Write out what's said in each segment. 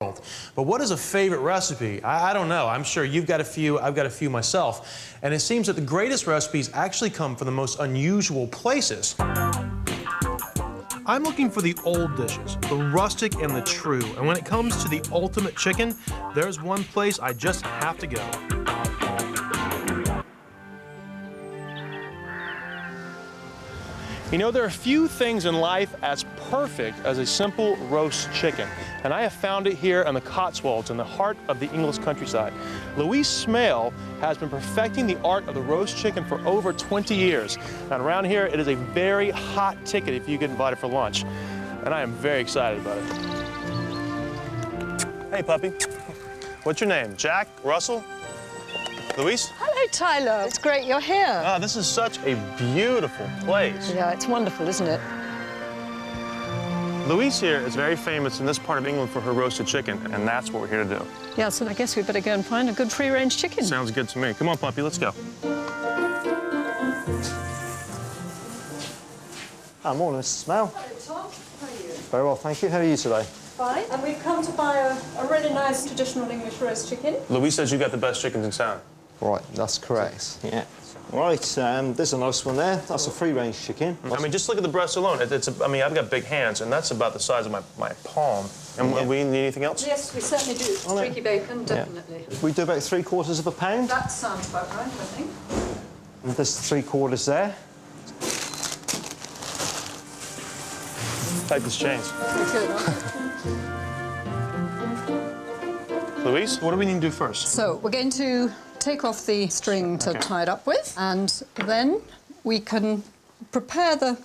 world. But what is a favorite recipe? I don't know. I'm sure you've got a few, I've got a few myself. And it seems that the greatest recipes actually come from the most unusual places. I'm looking for the old dishes, the rustic and the true. And when it comes to the ultimate chicken, there's one place I just have to go. You know, there are few things in life as perfect as a simple roast chicken, and I have found it here on the Cotswolds in the heart of the English countryside. Louise Smale has been perfecting the art of the roast chicken for over 20 years, and around here it is a very hot ticket if you get invited for lunch, and I am very excited about it. Hey, puppy. What's your name? Jack? Russell? Louise? Hello, Tyler. It's great you're here. Ah, this is such a beautiful place. Yeah, it's wonderful, isn't it? Louise here is very famous in this part of England for her roasted chicken, and that's what we're here to do. Yeah, so I guess we better go and find a good free-range chicken. Sounds good to me. Come on, puppy, let's go. Hi, morning, Mrs. Smale. Hello, Tom. How are you? Very well, thank you. How are you today? Fine. And we've come to buy a really nice traditional English roast chicken. Louise says you got the best chickens in town. Right, that's correct. Yeah. Right, there's a nice one there. That's a free-range chicken. I mean, just look at the breast alone. I mean, I've got big hands, and that's about the size of my palm. And we need anything else? Yes, we certainly do. Streaky bacon, definitely. We do about 3/4 of a pound. That sounds about right, I think. And there's 3/4 there. Tight this chains. Pretty good, huh? Louise, what do we need to do first? So we're going to take off the string to tie it up with, and then we can prepare the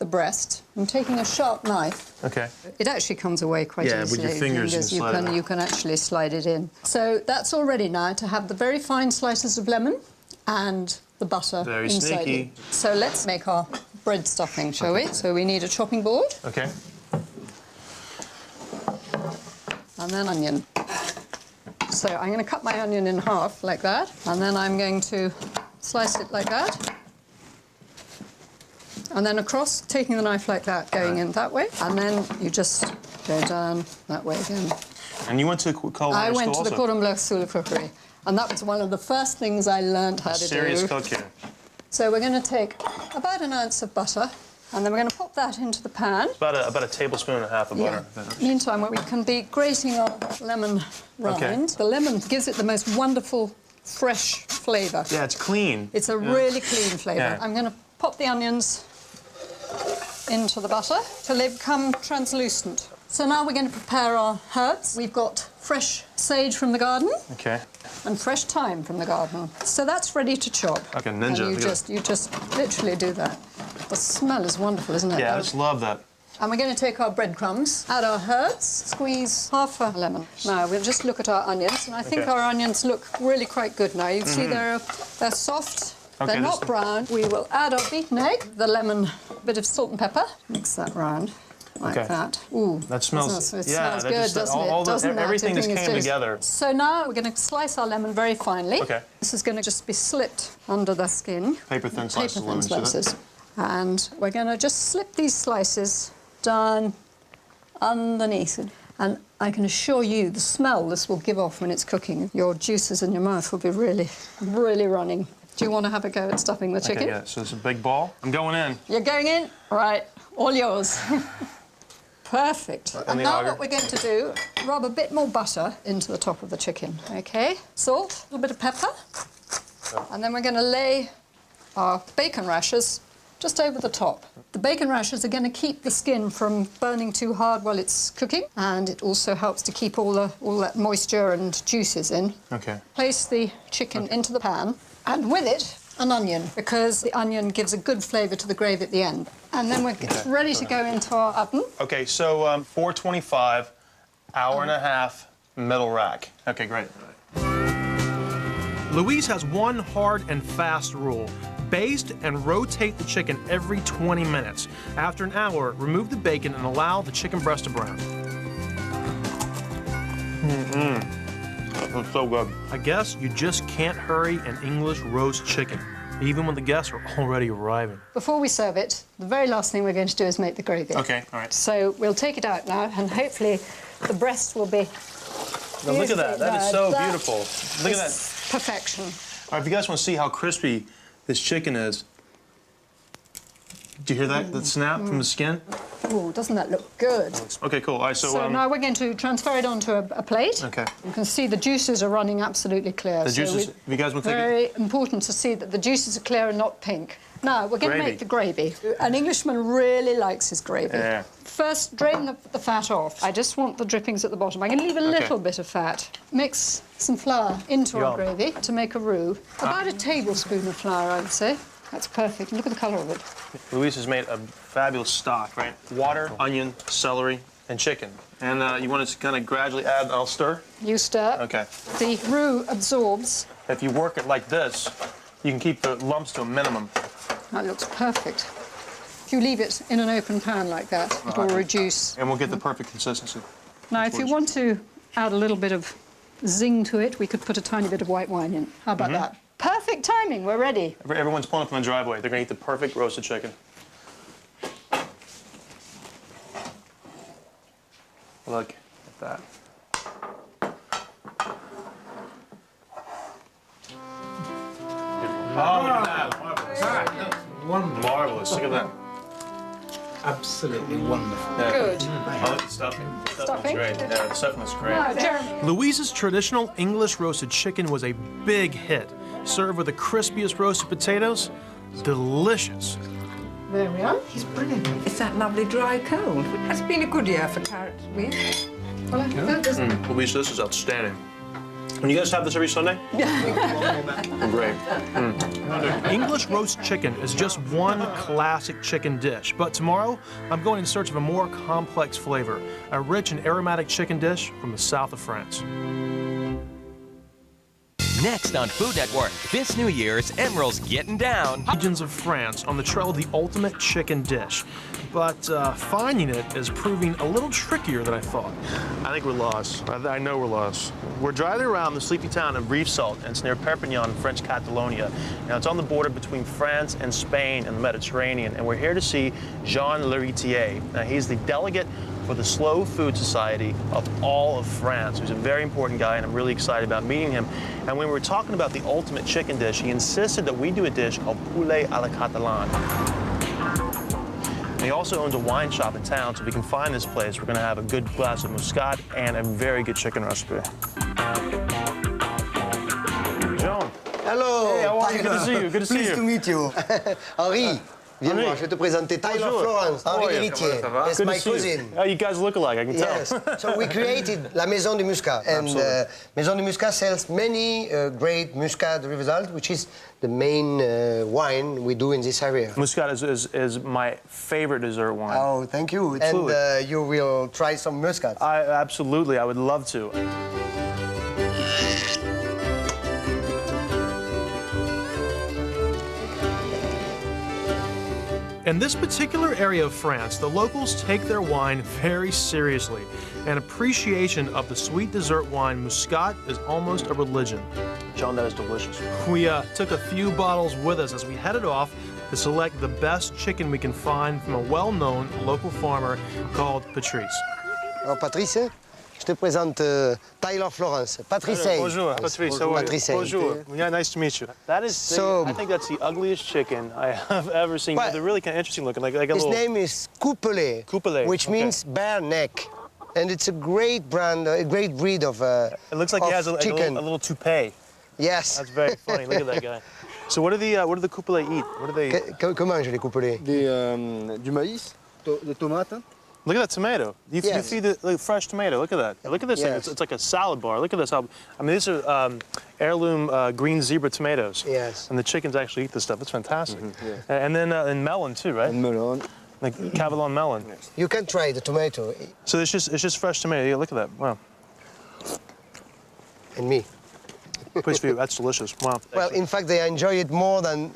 breast. I'm taking a sharp knife. Okay. It actually comes away quite easily. Yeah, with your fingers you can actually slide it in. So that's all ready now to have the very fine slices of lemon and the butter very inside sneaky. it. So let's make our bread stuffing, shall we? So we need a chopping board. Okay. And then onion. So I'm going to cut my onion in half like that, and then I'm going to slice it like that. And then across, taking the knife like that, going in that way, and then you just go down that way again. And you went to the Cordon Bleu I went school to the also? Cordon Bleu School of Cookery, and that was one of the first things I learned how to do. Serious cook here. So we're going to take about an ounce of butter, and then we're going to pop that into the pan. About a tablespoon and a half of butter. Meantime, we can be grating our lemon rind. Okay. The lemon gives it the most wonderful, fresh flavour. Yeah, it's clean. It's a really clean flavour. Yeah. I'm going to pop the onions into the butter till they become translucent. So now we're going to prepare our herbs. We've got fresh sage from the garden. Okay. And fresh thyme from the garden. So that's ready to chop. Like a ninja. And you just literally do that. The smell is wonderful, isn't it? Yeah, I just love that. And we're going to take our breadcrumbs, add our herbs, squeeze half a lemon. Now, we'll just look at our onions, and I think our onions look really quite good now. You can see they're soft, they're not brown. We will add our beaten egg, the lemon, a bit of salt and pepper. Mix that round. Like that. Ooh, that smells. It smells good, doesn't it? Everything just came together. So now we're going to slice our lemon very finely. Okay. This is going to just be slit under the skin. Paper thin slices of lemon. Slices. And we're going to just slip these slices down underneath it. And I can assure you, the smell this will give off when it's cooking, your juices in your mouth will be really, really running. Do you want to have a go at stuffing the chicken? Okay, yeah. So it's a big ball. I'm going in. You're going in? All right. All yours. Perfect. And now what we're going to do, rub a bit more butter into the top of the chicken, OK? Salt, a little bit of pepper. And then we're going to lay our bacon rashers just over the top. The bacon rashers are going to keep the skin from burning too hard while it's cooking, and it also helps to keep all that moisture and juices in. OK. Place the chicken into the pan, and with it, an onion, because the onion gives a good flavour to the gravy at the end. And then we're ready to go into our oven. OK, so 425, hour and a half, middle rack. OK, great. Louise has one hard and fast rule. Baste and rotate the chicken every 20 minutes. After an hour, remove the bacon and allow the chicken breast to brown. That's so good. I guess you just can't hurry an English roast chicken, even when the guests are already arriving. Before we serve it, the very last thing we're going to do is make the gravy. Okay, all right. So we'll take it out now, and hopefully The breast will be... Now look at that. That is so beautiful. Look at that. Perfection. All right, if you guys want to see how crispy this chicken is, do you hear that? That snap from the skin? Oh, doesn't that look good? Okay, cool. All right, So now we're going to transfer it onto a plate. Okay. You can see the juices are running absolutely clear. The juices, if you guys want to take it. Very important to see that the juices are clear and not pink. Now, we're going to make the gravy. An Englishman really likes his gravy. Yeah. First, drain the fat off. I just want the drippings at the bottom. I'm going to leave a little bit of fat. Mix some flour into our gravy to make a roux. About a tablespoon of flour, I would say. That's perfect. Look at the colour of it. Louise has made a fabulous stock, right? Water, onion, celery, and chicken. And you want to kind of gradually add, I'll stir? You stir. Okay. The roux absorbs. If you work it like this, you can keep the lumps to a minimum. That looks perfect. If you leave it in an open pan like that, it will reduce. And we'll get the perfect consistency. Now, if you want to add a little bit of zing to it, we could put a tiny bit of white wine in. How about that? Perfect timing, we're ready. Everyone's pulling up in the driveway. They're going to eat the perfect roasted chicken. Look at that. Oh, look at that. Marvelous. Look at that. Absolutely wonderful. Yeah. Good. I like the stuffing. The Stuffing? great. Yeah, the stuffing is great. Now, Jeremy. Louise's traditional English roasted chicken was a big hit. Served with the crispiest roasted potatoes. Delicious. There we are. It's brilliant. It's that lovely dry cold. Has been a good year for carrots, Louise. Well, I think that doesn't... Louise, this is outstanding. And you guys have this every Sunday? Great. English roast chicken is just one classic chicken dish, but tomorrow I'm going in search of a more complex flavor, a rich and aromatic chicken dish from the south of France. Next on Food Network, this New Year's, Emerald's getting down. Regions of France on the trail of the ultimate chicken dish, but finding it is proving a little trickier than I thought. I think we're lost. I know we're lost. We're driving around the sleepy town of Rivesaltes, and it's near Perpignan in French Catalonia. Now, it's on the border between France and Spain and the Mediterranean, and we're here to see Jean Leritier. Now, he's the delegate for the Slow Food Society of all of France. He's a very important guy, and I'm really excited about meeting him. And when we were talking about the ultimate chicken dish, he insisted that we do a dish called poulet à la catalane. And he also owns a wine shop in town, so if we can find this place, we're gonna have a good glass of Muscat and a very good chicken recipe. Jean. Hello. Hey, how are you? Good to see you. Good to see Pleased you. to meet you. Henri, viens Henri. voir, je vais te présenter Tyler Bonjour. Florence, How Henri are you? Leritier. That's Good my to see cousin. you. Oh, you guys look alike, I can tell. Yes. So we created La Maison du Muscat. And Maison du Muscat sells many great Muscat Rivesaltes, which is the main wine we do in this area. Muscat is my favorite dessert wine. Oh, thank you. It's and fluid. you will try some Muscat. Absolutely, I would love to. In this particular area of France, the locals take their wine very seriously. An appreciation of the sweet dessert wine Muscat is almost a religion. John, that is delicious. We took a few bottles with us as we headed off to select the best chicken we can find from a well-known local farmer called Patrice. Alors, Patrice, je te présente Tyler Florence. Patrice. Bonjour, Patrice. How are you? Patrice. Bonjour. Yeah, nice to meet you. That is, I think that's the ugliest chicken I have ever seen. Well, They're really kind of interesting looking. Like a His little... name is Coupelet, Coupelet, which okay. means bare neck. And it's a great brand, a great breed of It looks like he has a chicken. little toupee. Yes. That's very funny. Look at that guy. So what do the Coupelet eat? What do they? Comment je les Coupelet? Du maïs, des tomates. Look at that tomato. You Yes. feed the fresh tomato. Look at that. Look at this thing. Yes. It's like a salad bar. Look at this. I mean, these are heirloom green zebra tomatoes. Yes. And the chickens actually eat this stuff. It's fantastic. And then and melon too, right? Melon. Like Cavallon melon. You can try the tomato. So it's just fresh tomato. Yeah, look at that. Wow. And me. Please for you. That's delicious. Wow. Well, in fact, they enjoy it more than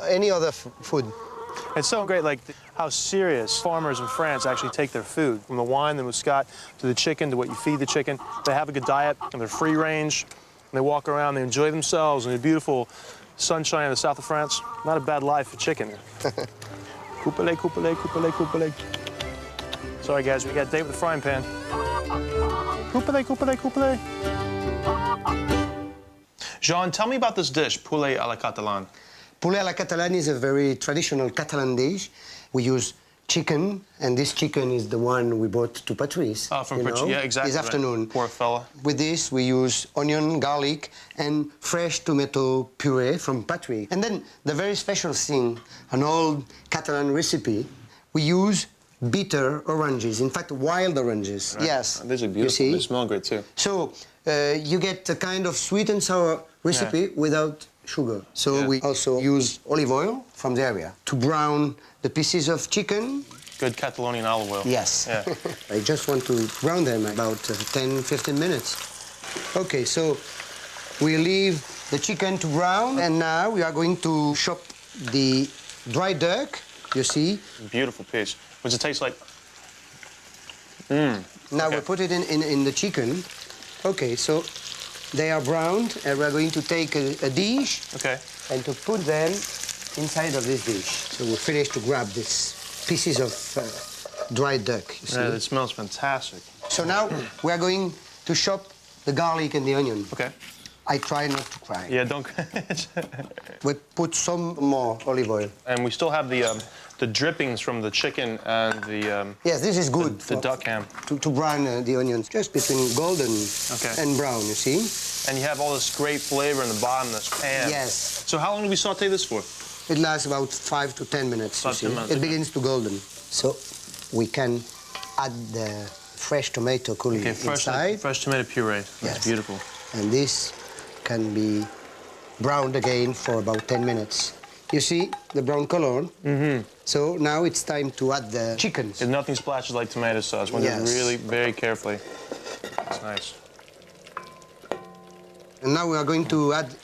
any other food. It's so great, like how serious farmers in France actually take their food, from the wine, the Muscat, to the chicken, to what you feed the chicken. They have a good diet, and they're free range, and they walk around, they enjoy themselves in the beautiful sunshine in the south of France. Not a bad life for chicken. Coupelet, coupelet, coupelet, coupelet. Sorry guys, we got Dave with the frying pan. Coupe, coupe, coupe. Jean, tell me about this dish, poulet à la catalane. Poulet à la catalane is a very traditional Catalan dish. We use chicken, and this chicken is the one we bought to Patrice. Oh, from Patrice, yeah, exactly. This afternoon. Poor fella. With this, we use onion, garlic, and fresh tomato puree from Patrice. And then the very special thing, an old Catalan recipe, we use bitter oranges, in fact, wild oranges. Right. Yes. These are beautiful. You see? They smell great, too. So you get a kind of sweet and sour recipe without sugar. So we also use olive oil from the area to brown the pieces of chicken. Good Catalonian olive oil. Yes. Yeah. I just want to brown them about 10, 15 minutes. Okay, so we leave the chicken to brown, and now we are going to chop the dry duck, you see. Beautiful piece. What's it taste like? Now we put it in the chicken. Okay, so they are browned, and we're going to take a dish and to put them inside of this dish. So we finish to grab these pieces of dried duck, you see. Yeah, it smells fantastic. So now we are going to chop the garlic and the onion. Okay. I try not to cry. Yeah, don't. We put some more olive oil. And we still have the drippings from the chicken and the Yes, this is good. the duck ham. To brown the onions, just between golden and brown, you see. And you have all this great flavor in the bottom of this pan. Yes. So how long do we saute this for? It lasts about 5 to 10 minutes, you 5 to see. 10 minutes, It begins to golden. So we can add the fresh tomato coulis inside. Fresh tomato puree. That's Yes. beautiful. And this can be browned again for about 10 minutes. You see the brown color? Mm-hmm. So now it's time to add the chickens. And nothing splashes like tomato sauce. One do it really very carefully. It's nice. And now we are going to add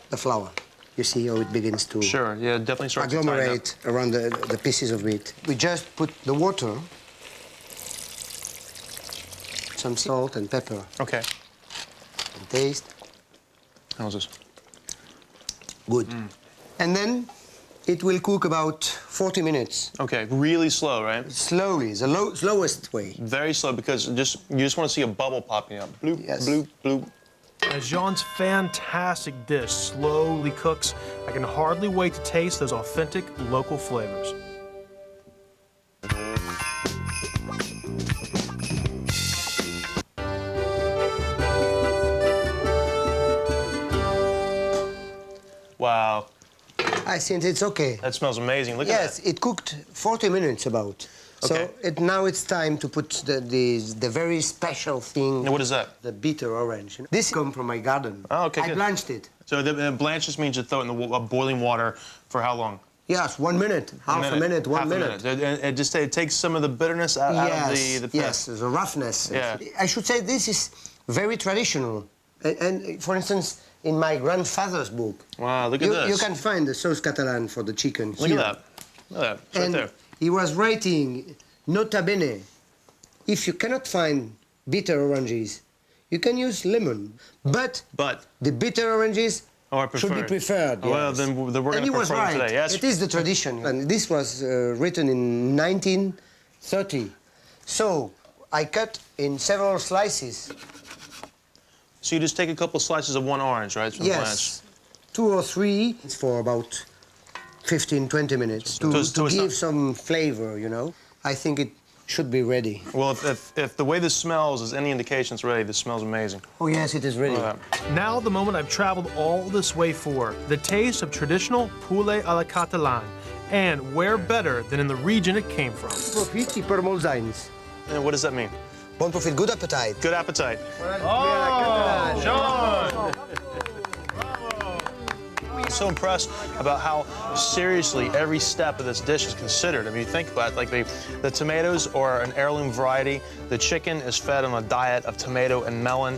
the flour. You see how it begins to Definitely starts to tighten up. agglomerate around the pieces of meat. We just put the water, some salt and pepper. Okay. And taste. How's this? Good. And then it will cook about 40 minutes. Okay, really slow, right? Slowly, the slowest way. Very slow because you just want to see a bubble popping up. Bloop, Yes. bloop, bloop. As Jean's fantastic dish slowly cooks, I can hardly wait to taste those authentic local flavors. Wow, I think it's okay. that smells amazing. Look at Yes, that. it cooked 40 minutes about. Okay. So now it's time to put the very special thing. Now, what is that? The bitter orange. This comes from my garden. Oh, okay, I good. blanched it. So the blanch just means you throw it in the boiling water for how long? Yes, 1 minute, half a minute, 1 minute. It takes some of the bitterness out of the pith. Yes, the roughness. Yeah. I should say this is very traditional. And for instance, in my grandfather's book, Wow, look at this. you can find the sauce catalan for the chicken Look here. at that. Look at that. It's right And there. he was writing, nota bene, if you cannot find bitter oranges, you can use lemon. But the bitter oranges should be preferred. Well, yes. then we're going And to he was prefer them right. today. Yes. It is the tradition. And this was written in 1930. So I cut in several slices. So you just take a couple slices of one orange, right? It's been blanched. Yes, 2 or 3 for about 15, 20 minutes to give some flavor, you know. I think it should be ready. Well, if the way this smells is any indication it's ready, this smells amazing. Oh, yes, it is ready. Look at that. Now the moment I've traveled all this way for, the taste of traditional poulet à la catalane. And where better than in the region it came from? Profit per molts anys. And what does that mean? Bon profit, good appetite. Good appetite. Oh, Jean! I'm so impressed about how seriously every step of this dish is considered. I mean, you think about it, like the tomatoes are an heirloom variety. The chicken is fed on a diet of tomato and melon.